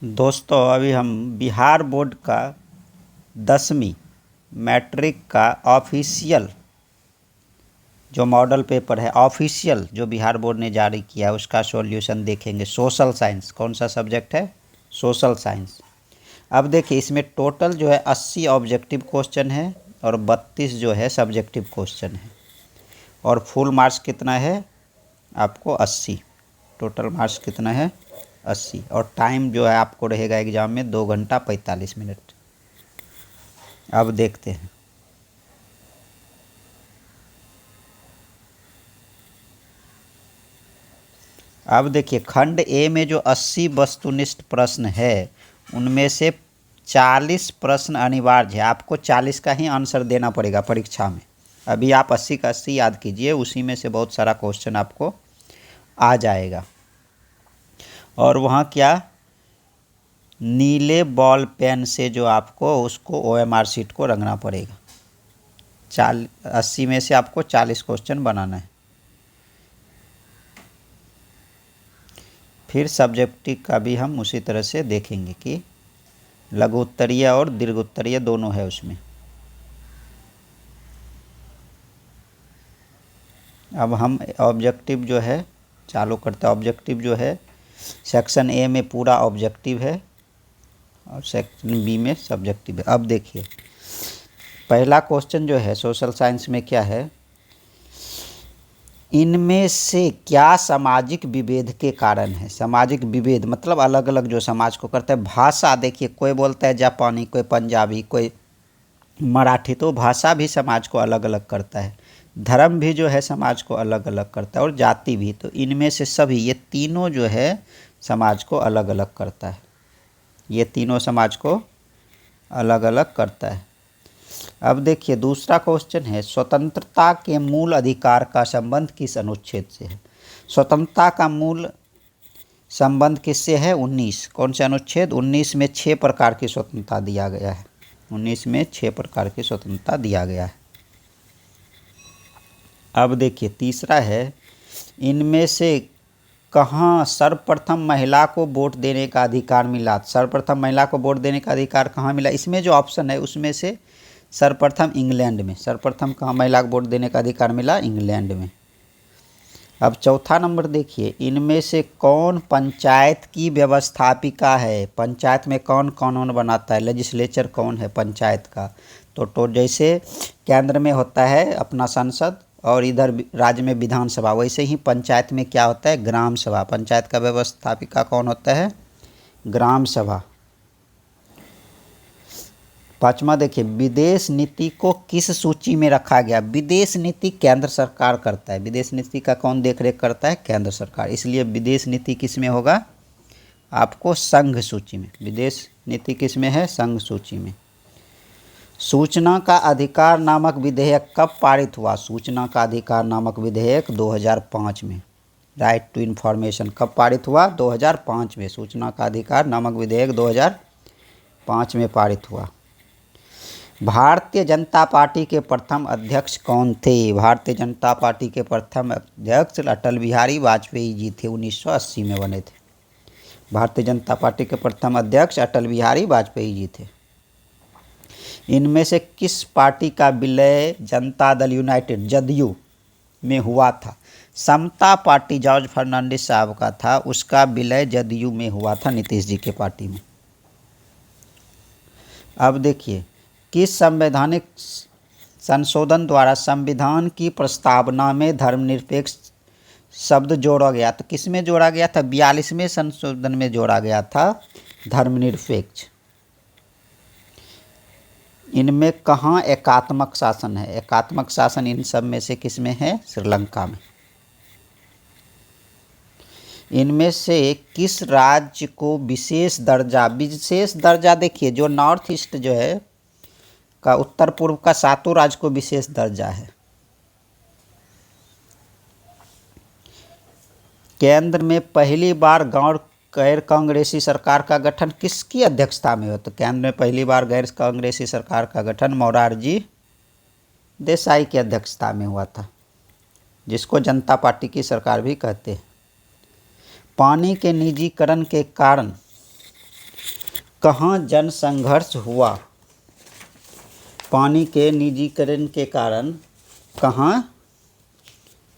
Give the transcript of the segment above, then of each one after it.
दोस्तों अभी हम बिहार बोर्ड का 10वीं मैट्रिक का ऑफिशियल जो मॉडल पेपर है ऑफिशियल जो बिहार बोर्ड ने जारी किया है उसका सॉल्यूशन देखेंगे। सोशल साइंस कौन सा सब्जेक्ट है? Social science. अब देखिए इसमें टोटल जो है 80 ऑब्जेक्टिव क्वेश्चन है और 32 जो है सब्जेक्टिव क्वेश्चन है और फुल मार्क्स कितना है आपको 80। टोटल मार्क्स कितना है 80 और टाइम जो है आपको रहेगा एग्ज़ाम में 2 घंटा 45 मिनट। अब देखते हैं। अब देखिए खंड ए में जो 80 वस्तुनिष्ठ प्रश्न है उनमें से 40 प्रश्न अनिवार्य है। आपको 40 का ही आंसर देना पड़ेगा परीक्षा में। अभी आप 80 का 80 याद कीजिए, उसी में से बहुत सारा क्वेश्चन आपको आ जाएगा। और वहाँ क्या नीले बॉल पेन से जो आपको उसको OMR शीट को रंगना पड़ेगा। 80 में से आपको 40 क्वेश्चन बनाना है। फिर सब्जेक्टिव का भी हम उसी तरह से देखेंगे कि लघु उत्तरीय और दीर्घ उत्तरीय दोनों है उसमें। अब हम ऑब्जेक्टिव जो है चालू करते हैं। ऑब्जेक्टिव जो है सेक्शन ए में पूरा ऑब्जेक्टिव है और सेक्शन बी में सब्जेक्टिव है। अब देखिए पहला क्वेश्चन जो है सोशल साइंस में क्या है, इनमें से क्या सामाजिक विभेद के कारण है? सामाजिक विभेद मतलब अलग अलग जो समाज को करता है। भाषा देखिए कोई बोलता है जापानी, कोई पंजाबी, कोई मराठी, तो भाषा भी समाज को अलग अलग करता है। धर्म भी जो है समाज को अलग अलग करता है और जाति भी। तो इनमें से सभी ये तीनों जो है समाज को अलग अलग करता है। ये तीनों समाज को अलग अलग करता है। अब देखिए दूसरा क्वेश्चन है स्वतंत्रता के मूल अधिकार का संबंध किस अनुच्छेद से है? स्वतंत्रता का मूल संबंध किससे है? 19। कौन से अनुच्छेद? 19 में 6 प्रकार की स्वतंत्रता दिया गया है। 19 में 6 प्रकार की स्वतंत्रता दिया गया है। अब देखिए तीसरा है इनमें से कहाँ सर्वप्रथम महिला को वोट देने का अधिकार मिला? सर्वप्रथम महिला को वोट देने का अधिकार कहाँ मिला? इसमें जो ऑप्शन है उसमें से सर्वप्रथम इंग्लैंड में। सर्वप्रथम कहाँ महिला को वोट देने का अधिकार मिला? इंग्लैंड में। अब चौथा नंबर देखिए इनमें से कौन पंचायत की व्यवस्थापिका है? पंचायत में कौन कानून बनाता है? लेजिस्लेचर कौन है पंचायत का? तो जैसे केंद्र में होता है अपना संसद और इधर राज्य में विधानसभा, वैसे ही पंचायत में क्या होता है? ग्राम सभा। पंचायत का व्यवस्थापिका कौन होता है? ग्राम सभा। पांचवा देखिए विदेश नीति को किस सूची में रखा गया? विदेश नीति केंद्र सरकार करता है। विदेश नीति का कौन देखरेख करता है? केंद्र सरकार। इसलिए विदेश नीति किस में होगा? आपको संघ सूची में। विदेश नीति किस में है? संघ सूची में। सूचना का अधिकार नामक विधेयक कब पारित हुआ? सूचना का अधिकार नामक विधेयक 2005 में। राइट टू इन्फॉर्मेशन कब पारित हुआ? 2005 में। सूचना का अधिकार नामक विधेयक 2005 में पारित हुआ। भारतीय जनता पार्टी के प्रथम अध्यक्ष कौन थे? भारतीय जनता पार्टी के प्रथम अध्यक्ष अटल बिहारी वाजपेयी जी थे। 1980 में बने थे। भारतीय जनता पार्टी के प्रथम अध्यक्ष अटल बिहारी वाजपेयी जी थे। इनमें से किस पार्टी का विलय जनता दल यूनाइटेड जदयू में हुआ था? समता पार्टी जॉर्ज फर्नांडिस साहब का था, उसका विलय जदयू में हुआ था नीतीश जी के पार्टी में। अब देखिए किस संवैधानिक संशोधन द्वारा संविधान की प्रस्तावना में धर्मनिरपेक्ष शब्द जोड़ा गया? तो किस में जोड़ा गया था? 42वें संशोधन में जोड़ा गया था धर्मनिरपेक्ष। इनमें कहाँ एकात्मक शासन है? एकात्मक शासन इन सब में से किस में है? श्रीलंका में। इनमें से किस राज्य को विशेष दर्जा? विशेष दर्जा देखिए जो नॉर्थ ईस्ट जो है का उत्तर पूर्व का 7 राज्य को विशेष दर्जा है। केंद्र में पहली बार गैर कांग्रेसी सरकार का गठन किसकी अध्यक्षता में हुआ? तो केंद्र में पहली बार गैर कांग्रेसी सरकार का गठन मोरारजी देसाई की अध्यक्षता में हुआ था, जिसको जनता पार्टी की सरकार भी कहते हैं। पानी के निजीकरण के कारण कहाँ जन संघर्ष हुआ? पानी के निजीकरण के कारण कहाँ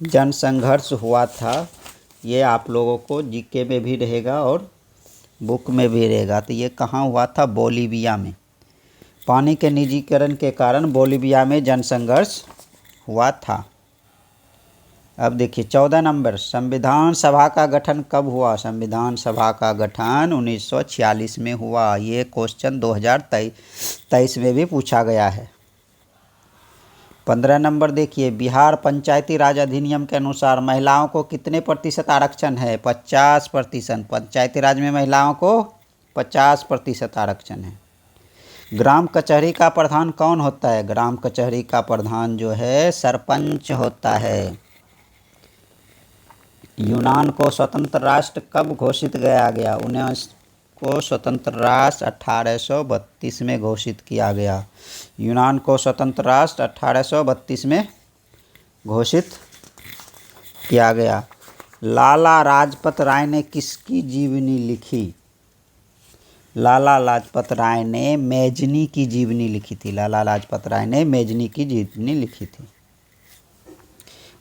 जन संघर्ष हुआ था? ये आप लोगों को जीके में भी रहेगा और बुक में भी रहेगा। तो ये कहाँ हुआ था? बोलीविया में। पानी के निजीकरण के कारण बोलीविया में जन संघर्ष हुआ था। अब देखिए 14 नंबर, संविधान सभा का गठन कब हुआ? संविधान सभा का गठन 1946 में हुआ। ये क्वेश्चन 2023 में भी पूछा गया है। 15 नंबर देखिए, बिहार पंचायती राज अधिनियम के अनुसार महिलाओं को कितने प्रतिशत आरक्षण है? 50%। पंचायती राज में महिलाओं को 50% आरक्षण है। ग्राम कचहरी का प्रधान कौन होता है? ग्राम कचहरी का प्रधान जो है सरपंच होता है। यूनान को स्वतंत्र राष्ट्र कब घोषित किया गया? उन्हें को स्वतंत्र राष्ट्र 1832 में घोषित किया गया। यूनान को स्वतंत्र राष्ट्र 1832 में घोषित किया गया। लाला लाजपत राय ने किसकी जीवनी लिखी? लाला लाजपत राय ने मेजनी की जीवनी लिखी थी। लाला लाजपत राय ने मेजनी की जीवनी लिखी थी।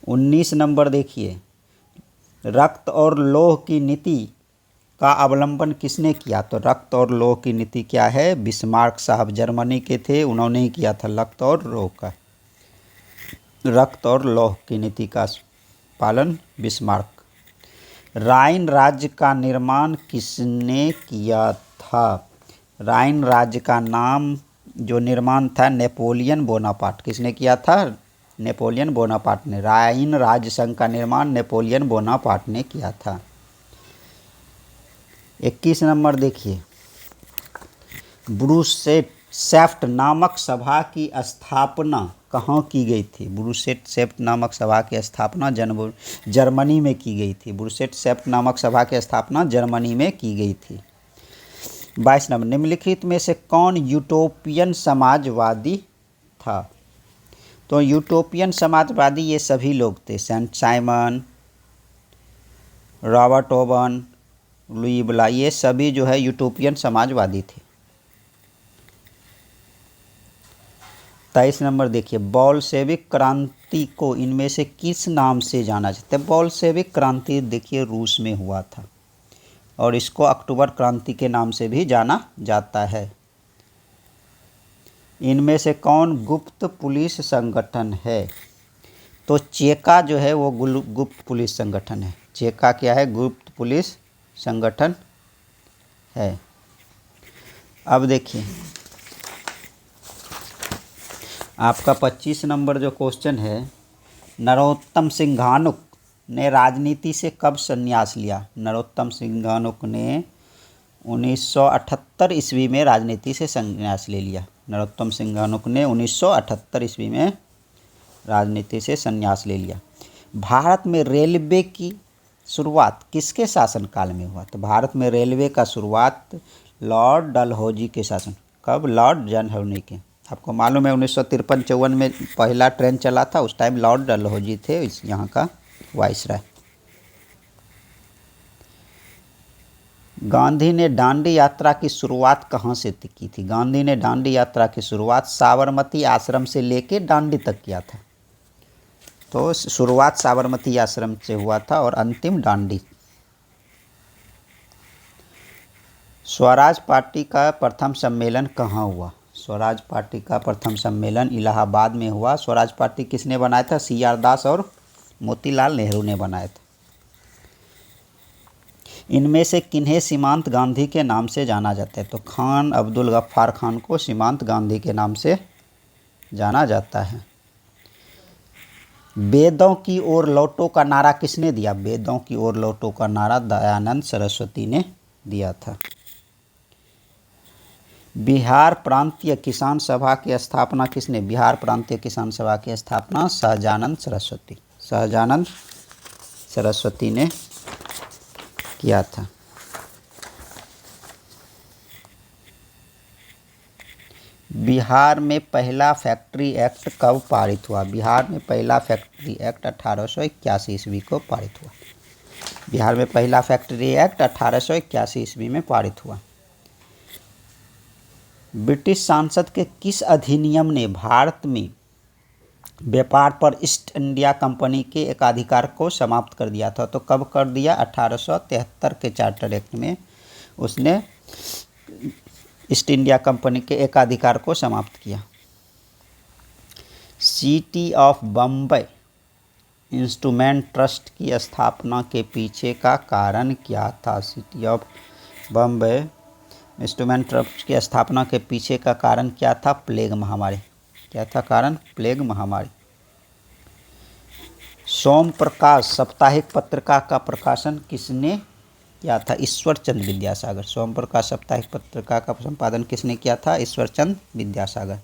19 नंबर देखिए, रक्त और लौह की नीति का अवलंबन किसने किया? तो रक्त और लौह की नीति क्या है? बिस्मार्क साहब जर्मनी के थे, उन्होंने ही किया था रक्त और लौह की नीति का पालन बिस्मार्क। राइन राज्य का निर्माण किसने किया था? राइन राज्य का नाम जो निर्माण था नेपोलियन बोनापार्ट। किसने किया था? नेपोलियन बोनापार्ट ने। राइन राज्य संघ का निर्माण नेपोलियन बोनापार्ट ने किया था। 21 नंबर देखिए, ब्रूसेट नामक सभा की स्थापना कहाँ की गई थी? ब्रूसेट नामक सभा की स्थापना जर्मनी में की गई थी। ब्रूसेट नामक सभा की स्थापना जर्मनी में की गई थी। 22 नंबर, निम्नलिखित में से कौन यूटोपियन समाजवादी था? तो यूटोपियन समाजवादी ये सभी लोग थे, Saint Simon, Robert Owen, Louis Blanc, ये सभी जो है यूटोपियन समाजवादी थे। 23 नंबर देखिए, बोल्शेविक क्रांति को इनमें से किस नाम से जाना जाता है? बोल्शेविक क्रांति देखिए रूस में हुआ था और इसको अक्टूबर क्रांति के नाम से भी जाना जाता है। इनमें से कौन गुप्त पुलिस संगठन है? तो चेका जो है वो गुप्त पुलिस संगठन है। चेका क्या है? गुप्त पुलिस संगठन है। अब देखिए आपका 25 नंबर जो क्वेश्चन है, नरोत्तम सिंघानुक ने राजनीति से कब संन्यास लिया? नरोत्तम सिंघानुक ने 1978 ईस्वी में राजनीति से संन्यास ले लिया। नरोत्तम सिंघानुक ने 1978 ईस्वी में राजनीति से संन्यास ले लिया। भारत में रेलवे की शुरुआत किसके शासनकाल में हुआ? तो भारत में रेलवे का शुरुआत लॉर्ड डलहौजी के शासन। कब? लॉर्ड डलहौजी के। आपको मालूम है 1953-54 में पहला ट्रेन चला था, उस टाइम लॉर्ड डलहौजी थे यहाँ का वाइसराय। गांधी ने दांडी यात्रा की शुरुआत कहाँ से की थी? गांधी ने दांडी यात्रा की शुरुआत साबरमती आश्रम से लेके दांडी तक किया था। तो शुरुआत साबरमती आश्रम से हुआ था और अंतिम दांडी। स्वराज पार्टी का प्रथम सम्मेलन कहाँ हुआ? स्वराज पार्टी का प्रथम सम्मेलन इलाहाबाद में हुआ। स्वराज पार्टी किसने बनाया था? CR दास और मोतीलाल नेहरू ने बनाया था। इनमें से किन्हें सीमांत गांधी के नाम से जाना जाता है? तो खान अब्दुल गफ्फार खान को सीमांत गांधी के नाम से जाना जाता है। वेदों की ओर लौटो का नारा किसने दिया? वेदों की ओर लौटो का नारा दयानंद सरस्वती ने दिया था। बिहार प्रांतीय किसान सभा की स्थापना किसने? बिहार प्रांतीय किसान सभा की स्थापना सहजानंद सरस्वती ने किया था। बिहार में पहला फैक्ट्री एक्ट कब पारित हुआ? बिहार में पहला फैक्ट्री एक्ट 1881 ईस्वी को पारित हुआ। बिहार में पहला फैक्ट्री एक्ट 1881 ईस्वी में पारित हुआ। ब्रिटिश संसद के किस अधिनियम ने भारत में व्यापार पर ईस्ट इंडिया कंपनी के एकाधिकार को समाप्त कर दिया था? तो कब कर दिया? 1873 के चार्टर एक्ट में उसने ईस्ट इंडिया कंपनी के एकाधिकार को समाप्त किया। City of Bombay instrument trust की स्थापना के पीछे का कारण क्या था? City of Bombay instrument trust की स्थापना के पीछे का कारण क्या था? प्लेग महामारी। क्या था कारण? प्लेग महामारी। सोम प्रकाश साप्ताहिक पत्रिका का प्रकाशन किसने किया था? ईश्वरचंद विद्यासागर। सोम प्रकाश साप्ताहिक पत्रिका का संपादन किसने किया था? ईश्वरचंद विद्यासागर।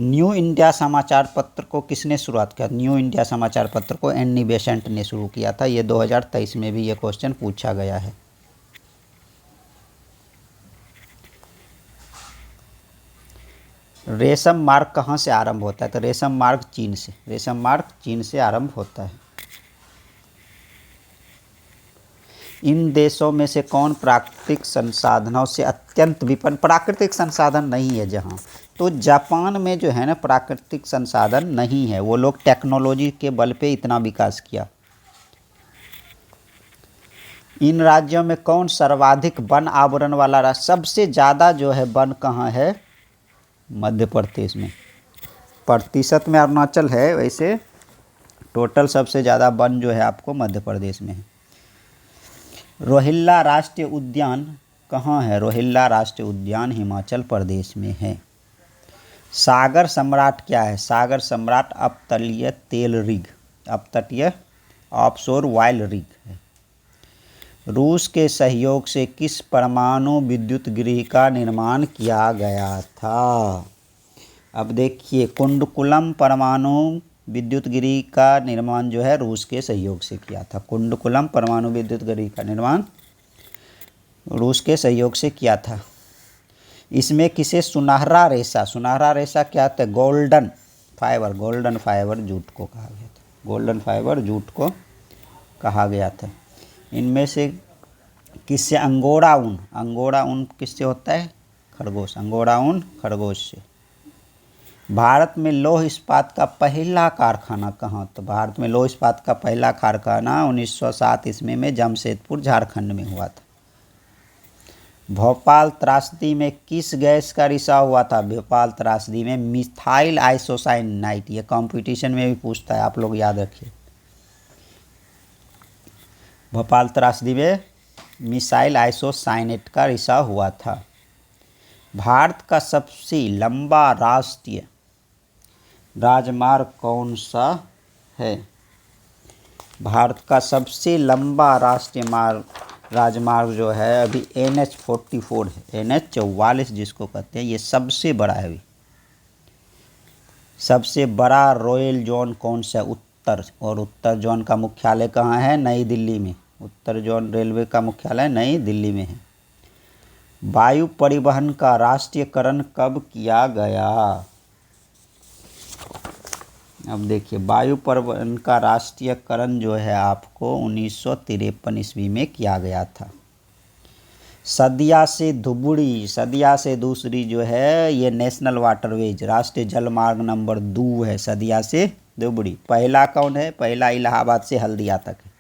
न्यू इंडिया समाचार पत्र को किसने शुरुआत किया? न्यू इंडिया समाचार पत्र को एनी बेसेंट ने शुरू किया था। ये 2023 में भी ये क्वेश्चन पूछा गया है। रेशम मार्ग कहाँ से आरंभ होता है? तो रेशम मार्ग चीन से। रेशम मार्ग चीन से आरंभ होता है। इन देशों में से कौन प्राकृतिक संसाधनों से अत्यंत विपन्न? प्राकृतिक संसाधन नहीं है जहाँ, तो जापान में जो है ना प्राकृतिक संसाधन नहीं है, वो लोग टेक्नोलॉजी के बल पे इतना विकास किया। इन राज्यों में कौन सर्वाधिक वन आवरण वाला राज्य? सबसे ज़्यादा जो है वन कहाँ है? मध्य प्रदेश में। प्रतिशत में अरुणाचल है, वैसे टोटल सबसे ज़्यादा वन जो है आपको मध्य प्रदेश में है। रोहिल्ला राष्ट्रीय उद्यान कहाँ है? रोहिल्ला राष्ट्रीय उद्यान हिमाचल प्रदेश में है। सागर सम्राट क्या है? सागर सम्राट अपतटीय तेल रिग, अपतटीय ऑफशोर ऑयल रिग है। रूस के सहयोग से किस परमाणु विद्युत गृह का निर्माण किया गया था? अब देखिए, कुंडकुलम परमाणु विद्युत गृह का निर्माण जो है रूस के सहयोग से किया था। कुंडकुलम परमाणु विद्युत गृह का निर्माण रूस के सहयोग से किया था। इसमें किसे सुनहरा रेशा, सुनहरा रेशा क्या था? Golden fibre, golden fibre jute को कहा गया था। गोल्डन फाइबर जूट को कहा गया था। इनमें से किससे? अंगोरा ऊन, अंगोरा ऊन किससे होता है? खरगोश, अंगोरा ऊन खरगोश से। भारत में लौह इस्पात का पहला कारखाना कहाँ? तो भारत में लौह इस्पात का पहला कारखाना 1907 ईस्वी में जमशेदपुर झारखंड में हुआ था। भोपाल त्रासदी में किस गैस का रिसाव हुआ था? भोपाल त्रासदी में मिथाइल आइसोसाइनाइड। ये कंपटीशन में भी पूछता है, आप लोग याद रखिए। भोपाल त्रासदी में मिसाइल आइसोसाइनेट का रिसाव हुआ था। भारत का सबसे लंबा राष्ट्रीय राजमार्ग कौन सा है? भारत का सबसे लंबा राष्ट्रीय राजमार्ग जो है अभी NH44 है, NH44 जिसको कहते हैं, ये सबसे बड़ा है अभी। सबसे बड़ा रॉयल जोन कौन सा? उत्तर। और उत्तर जोन का मुख्यालय कहाँ है? नई दिल्ली में। उत्तर जोन रेलवे का मुख्यालय नई दिल्ली में है। वायु परिवहन का राष्ट्रीयकरण कब किया गया? अब देखिए, वायु परिवहन का राष्ट्रीयकरण जो है आपको 1953 ईस्वी में किया गया था। सदिया से धुबुरी, सदिया से दूसरी जो है ये नेशनल वाटरवेज, राष्ट्रीय जलमार्ग नंबर 2 है, सदिया से धुबुरी। पहला कौन है? पहला इलाहाबाद से हल्दिया तक है।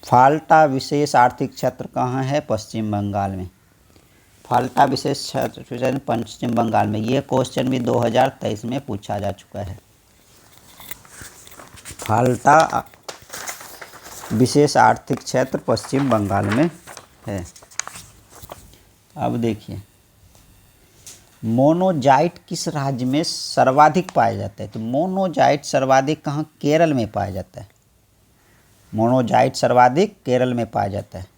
फाल्टा विशेष आर्थिक क्षेत्र कहाँ है? पश्चिम बंगाल में। फाल्टा विशेष क्षेत्र पश्चिम बंगाल में। ये क्वेश्चन भी 2023 में पूछा जा चुका है। फाल्टा विशेष आर्थिक क्षेत्र पश्चिम बंगाल में है। अब देखिए, मोनोजाइट किस राज्य में सर्वाधिक पाया जाता है? तो मोनोजाइट सर्वाधिक कहाँ? केरल में पाया जाता है। मोनोजाइट सर्वाधिक केरल में पाया जाता है।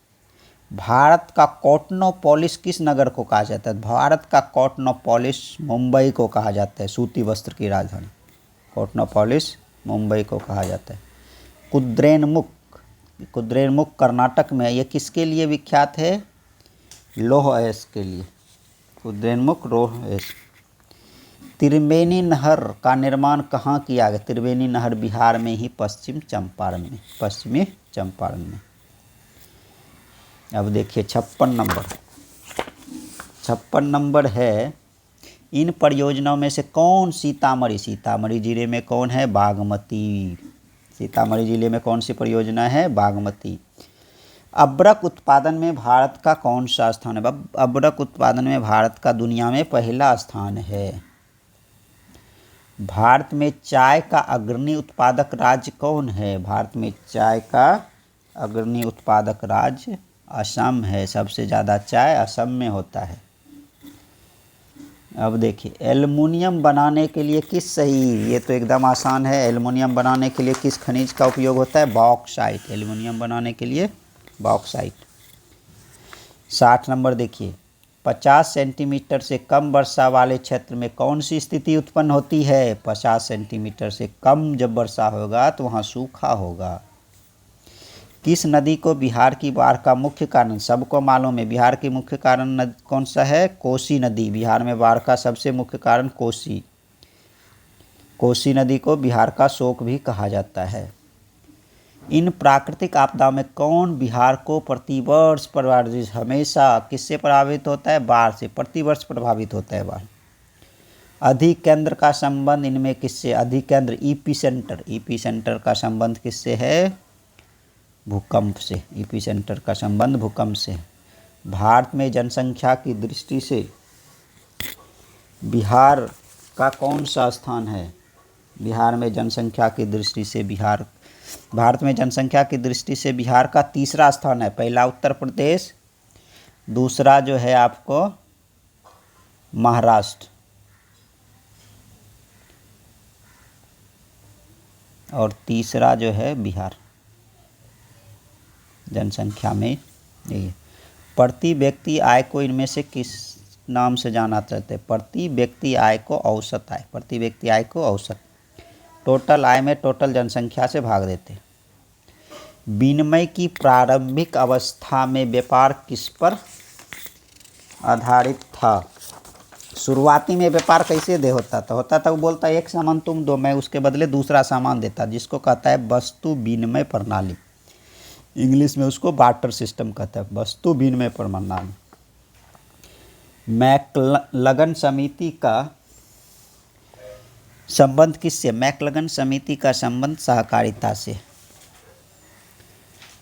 भारत का कॉटनोपोलिस किस नगर को कहा जाता है? भारत का कॉटनोपोलिस मुंबई को कहा जाता है, सूती वस्त्र की राजधानी। कॉटनोपोलिस मुंबई को कहा जाता है। कुद्रेमुख, कुद्रेमुख कर्नाटक में, ये किसके लिए विख्यात है? लौह अयस्क के लिए। कुद्रेमुख लौह अयस्क। त्रिवेणी नहर का निर्माण कहाँ किया गया? त्रिवेणी नहर बिहार में ही, पश्चिमी चंपारण में। अब देखिए 56 56 नंबर है, इन परियोजनाओं में से कौन सीतामढ़ी जिले में कौन है? बागमती। सीतामढ़ी जिले में कौन सी परियोजना है? बागमती। अब्रक उत्पादन में भारत का कौन सा स्थान है? अब्रक उत्पादन में भारत का दुनिया में पहला स्थान है। भारत में चाय का अग्रणी उत्पादक राज्य कौन है? भारत में चाय का अग्रणी उत्पादक राज्य असम है। सबसे ज़्यादा चाय असम में होता है। अब देखिए, एल्युमिनियम बनाने के लिए ये तो एकदम आसान है। एल्युमिनियम बनाने के लिए किस खनिज का उपयोग होता है? बॉक्साइट। एल्युमिनियम बनाने के लिए बॉक्साइट। 60 नंबर देखिए, 50 सेंटीमीटर से कम वर्षा वाले क्षेत्र में कौन सी स्थिति उत्पन्न होती है? 50 सेंटीमीटर से कम जब वर्षा होगा तो वहाँ सूखा होगा। किस नदी को बिहार की बाढ़ का मुख्य कारण? सबको मालूम है बिहार की मुख्य कारण कौन सा है? कोसी नदी। बिहार में बाढ़ का सबसे मुख्य कारण कोसी नदी को बिहार का शोक भी कहा जाता है। इन प्राकृतिक आपदाओं में कौन बिहार को प्रतिवर्ष प्रभावित, हमेशा किससे प्रभावित होता है? बाढ़ से। प्रतिवर्ष प्रभावित होता है बाढ़। अधिकेंद्र का संबंध इनमें किससे? अधिकेंद्र एपीसेंटर का संबंध किससे है? भूकंप से। एपीसेंटर का संबंध भूकंप से। भारत में जनसंख्या की दृष्टि से बिहार का कौन सा स्थान है? बिहार में जनसंख्या की दृष्टि से भारत में जनसंख्या की दृष्टि से बिहार का तीसरा स्थान है। पहला उत्तर प्रदेश, दूसरा जो है आपको महाराष्ट्र, और तीसरा जो है बिहार जनसंख्या में। यही प्रति व्यक्ति आय को इनमें से किस नाम से जाना चाहते हैं? प्रति व्यक्ति आय को औसत आय। प्रति व्यक्ति आय को औसत। टोटल आय में टोटल जनसंख्या से भाग देते। विनिमय की प्रारंभिक अवस्था में व्यापार किस पर आधारित था? शुरुआती में व्यापार कैसे होता था? वो बोलता है एक सामान तुम दो, मैं उसके बदले दूसरा सामान देता, जिसको कहता है वस्तु विनिमय प्रणाली। इंग्लिश में उसको बार्टर सिस्टम कहता है, वस्तु विनिमय प्रणाली। मैकलगन समिति का संबंध किससे? मैकलगन समिति का संबंध सहकारिता से।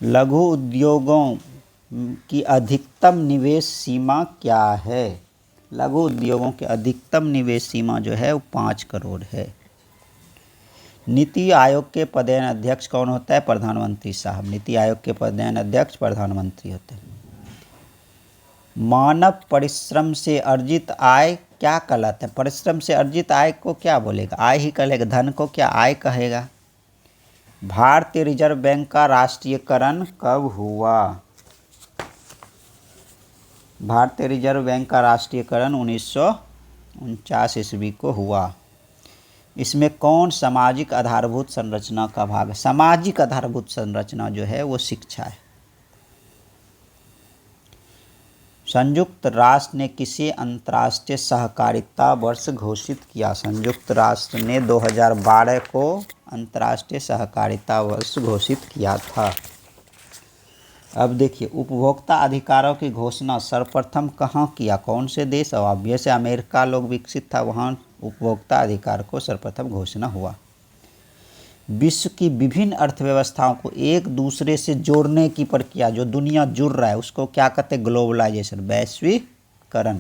लघु उद्योगों की अधिकतम निवेश सीमा क्या है? लघु उद्योगों की अधिकतम निवेश सीमा जो है वो 5 करोड़ है। नीति आयोग के पदेन अध्यक्ष कौन होता है? प्रधानमंत्री साहब। नीति आयोग के पदेन अध्यक्ष प्रधानमंत्री होते हैं। मानव परिश्रम से अर्जित आय क्या कहलाता है? परिश्रम से अर्जित आय को क्या बोलेगा? आय ही कहेगा। धन को क्या आय कहेगा? भारतीय रिजर्व बैंक का राष्ट्रीयकरण कब हुआ? भारतीय रिजर्व बैंक का राष्ट्रीयकरण 1949 ईस्वी को हुआ। इसमें कौन सामाजिक आधारभूत संरचना का भाग है? सामाजिक आधारभूत संरचना जो है वो शिक्षा है। संयुक्त राष्ट्र ने किसे अंतर्राष्ट्रीय सहकारिता वर्ष घोषित किया? संयुक्त राष्ट्र ने 2012 को अंतर्राष्ट्रीय सहकारिता वर्ष घोषित किया था। अब देखिए, उपभोक्ता अधिकारों की घोषणा सर्वप्रथम कहाँ किया? कौन से देश? अब जैसे अमेरिका लोग विकसित था, वहाँ उपभोक्ता अधिकार को सर्वप्रथम घोषणा हुआ। विश्व की विभिन्न अर्थव्यवस्थाओं को एक दूसरे से जोड़ने की प्रक्रिया, जो दुनिया जुड़ रहा है उसको क्या कहते हैं? ग्लोबलाइजेशन, वैश्वीकरण।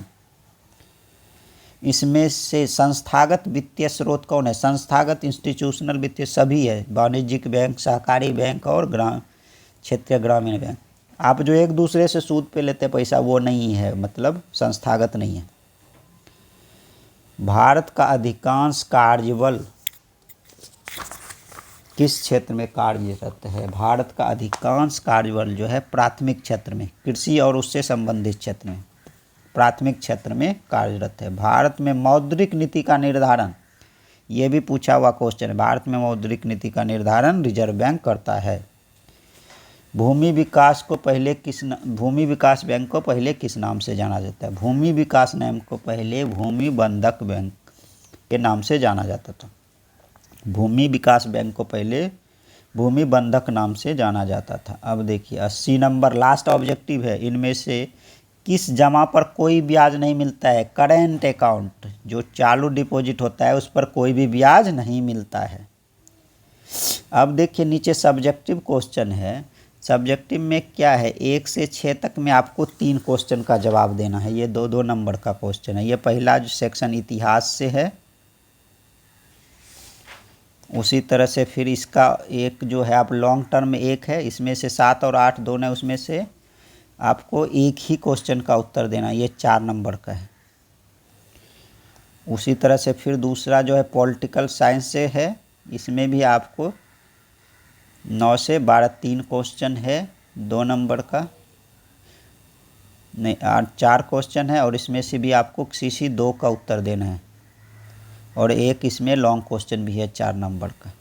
इसमें से संस्थागत वित्तीय स्रोत कौन है? संस्थागत इंस्टीट्यूशनल वित्तीय सभी है, वाणिज्यिक बैंक, सहकारी बैंक और क्षेत्रीय ग्रामीण बैंक। आप जो एक दूसरे से सूद पे लेते पैसा वो नहीं है, मतलब संस्थागत नहीं है। भारत का अधिकांश कार्यबल किस क्षेत्र में कार्यरत है? भारत का अधिकांश कार्यबल जो है प्राथमिक क्षेत्र में, कृषि और उससे संबंधित क्षेत्र में, प्राथमिक क्षेत्र में कार्यरत है। भारत में मौद्रिक नीति का निर्धारण, ये भी पूछा हुआ क्वेश्चन है। भारत में मौद्रिक नीति का निर्धारण रिजर्व बैंक करता है। भूमि विकास बैंक को पहले किस नाम से जाना जाता है? भूमि विकास बैंक को पहले भूमि बंधक बैंक के नाम से जाना जाता था। भूमि विकास बैंक को पहले भूमि बंधक नाम से जाना जाता था। अब देखिए 80 नंबर लास्ट ऑब्जेक्टिव है। इनमें से किस जमा पर कोई ब्याज नहीं मिलता है? करेंट अकाउंट, जो चालू डिपॉजिट होता है उस पर कोई भी ब्याज नहीं मिलता है। अब देखिए नीचे सब्जेक्टिव क्वेश्चन है। सब्जेक्टिव में क्या है, 1 से 6 तक में आपको 3 क्वेश्चन का जवाब देना है। ये 2-2 नंबर का क्वेश्चन है। ये पहला जो सेक्शन इतिहास से है, उसी तरह से फिर इसका एक जो है आप लॉन्ग टर्म में एक है, इसमें से 7 और 8 दोनों है, उसमें से आपको एक ही क्वेश्चन का उत्तर देना है। ये 4 नंबर का है। उसी तरह से फिर दूसरा जो है पॉलिटिकल साइंस से है, इसमें भी आपको 9 से 12 3 क्वेश्चन है, 2 नंबर का नहीं 4 क्वेश्चन है, और इसमें से भी आपको किसी 2 का उत्तर देना है, और एक इसमें लॉन्ग क्वेश्चन भी है 4 नंबर का,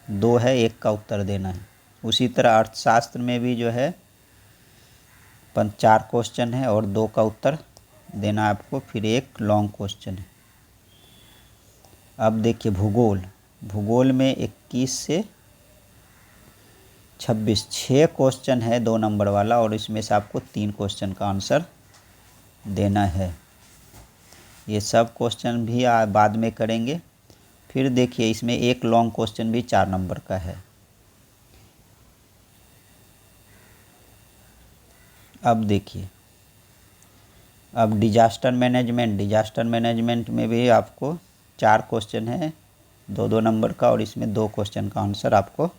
2 है, 1 का उत्तर देना है। उसी तरह अर्थशास्त्र में भी जो है 4 क्वेश्चन है और 2 का उत्तर देना है आपको, फिर एक लॉन्ग क्वेश्चन है। अब देखिए भूगोल में 21 से 26 6 क्वेश्चन है 2 नंबर वाला, और इसमें से आपको 3 क्वेश्चन का आंसर देना है। ये सब क्वेश्चन भी बाद में करेंगे। फिर देखिए इसमें एक लॉन्ग क्वेश्चन भी 4 नंबर का है। अब देखिए, अब डिजास्टर मैनेजमेंट में भी आपको 4 क्वेश्चन है 2-2 नंबर का, और इसमें 2 क्वेश्चन का आंसर आपको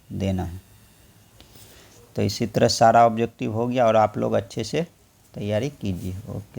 देना है। तो इसी तरह सारा ऑब्जेक्टिव हो गया, और आप लोग अच्छे से तैयारी कीजिए। ओके।